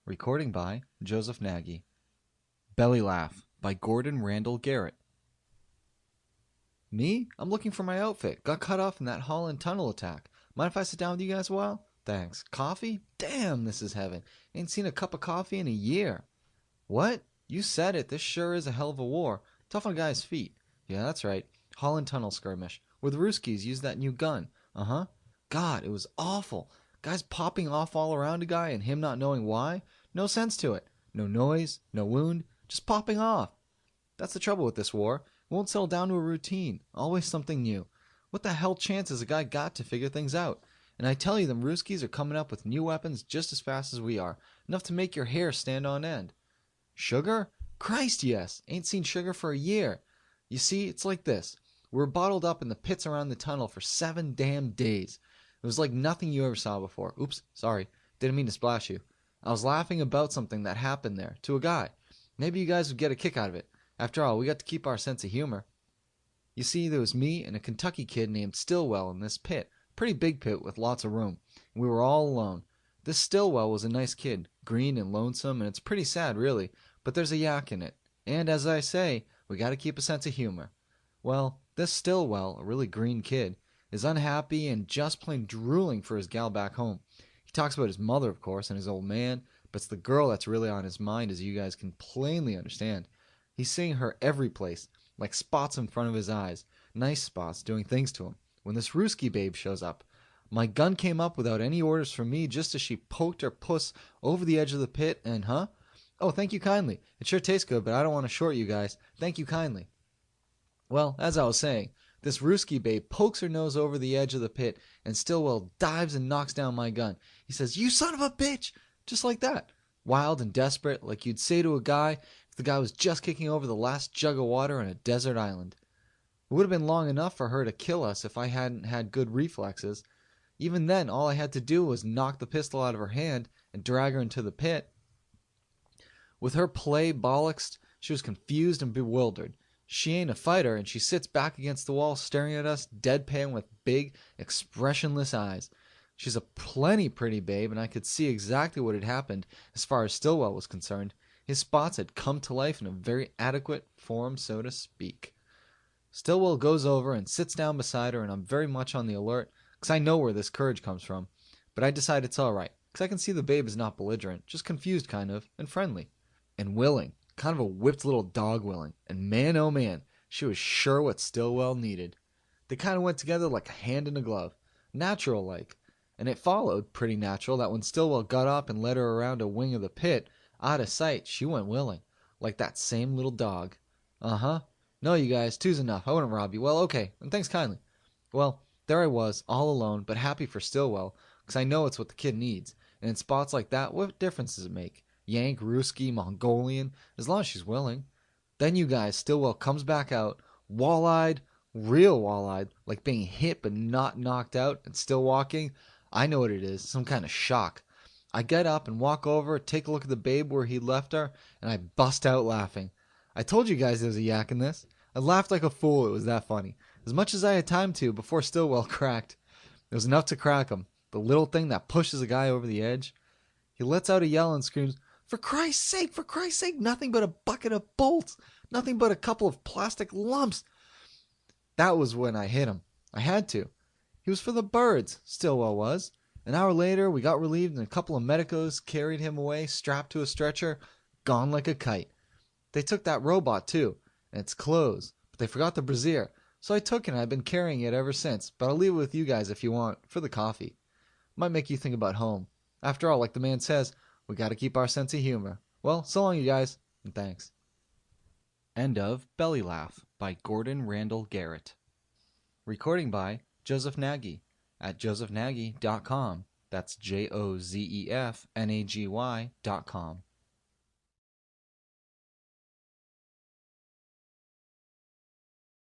Recording by Joseph Nagy. Belly Laugh by Randall Garrett. Me? I'm looking for my outfit. Got cut off in that Holland tunnel attack. Mind if I sit down with you guys a while? Thanks. Coffee? Damn, this is heaven. Ain't seen a cup of coffee in a year. What? You said it. This sure is a hell of a war. Tough on guys' feet. Yeah, that's right. Holland tunnel skirmish. Where the Ruskies used that new gun. Uh-huh. God, it was awful. Guys popping off all around a guy and him not knowing why. No sense to it. No noise, no wound, just popping off. That's the trouble with this war. It won't settle down to a routine. Always something new. What the hell chance has a guy got to figure things out? And I tell you, them Ruskies are coming up with new weapons just as fast as we are. Enough to make your hair stand on end. Sugar? Christ, yes. Ain't seen sugar for a year. You see, it's like this. We were bottled up in the pits around the tunnel for 7 damn days. It was like nothing you ever saw before. Oops, sorry. Didn't mean to splash you. I was laughing about something that happened there, to a guy. Maybe you guys would get a kick out of it. After all, we got to keep our sense of humor. You see, there was me and a Kentucky kid named Stillwell in this pit. Pretty big pit with lots of room. We were all alone. This Stillwell was a nice kid, green and lonesome, and it's pretty sad, really, but there's a yak in it. And as I say, we got to keep a sense of humor. Well, this Stillwell, a really green kid, is unhappy and just plain drooling for his gal back home. He talks about his mother, of course, and his old man, but it's the girl that's really on his mind, as you guys can plainly understand. He's seeing her every place, like spots in front of his eyes, nice spots doing things to him. When this Ruski babe shows up, my gun came up without any orders from me, just as she poked her puss over the edge of the pit, and Oh, thank you kindly. It sure tastes good, but I don't want to short you guys. Thank you kindly. Well, as I was saying, this Ruski babe pokes her nose over the edge of the pit, and Stillwell dives and knocks down my gun. He says, "You son of a bitch!" Just like that. Wild and desperate, like you'd say to a guy if the guy was just kicking over the last jug of water on a desert island. It would have been long enough for her to kill us if I hadn't had good reflexes. Even then, all I had to do was knock the pistol out of her hand and drag her into the pit. With her play bollocks, she was confused and bewildered. She ain't a fighter, and she sits back against the wall staring at us, deadpan with big, expressionless eyes. She's a plenty pretty babe, and I could see exactly what had happened as far as Stillwell was concerned. His spots had come to life in a very adequate form, so to speak. Stillwell goes over and sits down beside her, and I'm very much on the alert, because I know where this courage comes from. But I decide it's all right, because I can see the babe is not belligerent, just confused kind of, and friendly. And willing. Kind of a whipped little dog willing. And man, oh man, she was sure what Stillwell needed. They kind of went together like a hand in a glove. Natural-like. And it followed, pretty natural, that when Stillwell got up and led her around a wing of the pit, out of sight, she went willing. Like that same little dog. Uh-huh. No, you guys, two's enough. I wouldn't rob you. Well, okay, and thanks kindly. Well, there I was, all alone, but happy for Stillwell, because I know it's what the kid needs. And in spots like that, what difference does it make? Yank, Ruski, Mongolian, as long as she's willing. Then you guys, Stillwell comes back out, wall-eyed, real wall-eyed, like being hit but not knocked out and still walking. I know what it is, some kind of shock. I get up and walk over, take a look at the babe where he left her, and I bust out laughing. I told you guys there was a yak in this. I laughed like a fool, it was that funny. As much as I had time to before Stillwell cracked. It was enough to crack him. The little thing that pushes a guy over the edge. He lets out a yell and screams, for Christ's sake, nothing but a bucket of bolts. Nothing but a couple of plastic lumps. That was when I hit him. I had to. He was for the birds, Stillwell was. An hour later, we got relieved and a couple of medicos carried him away, strapped to a stretcher, gone like a kite. They took that robot, too, and its clothes, but they forgot the brassiere. So I took it and I've been carrying it ever since, but I'll leave it with you guys if you want, for the coffee. Might make you think about home. After all, like the man says, we gotta keep our sense of humor. Well, so long, you guys, and thanks. End of Belly Laugh by Randall Garrett. Recording by Joseph Nagy at josephnagy.com. That's JOZEFNAGY.com.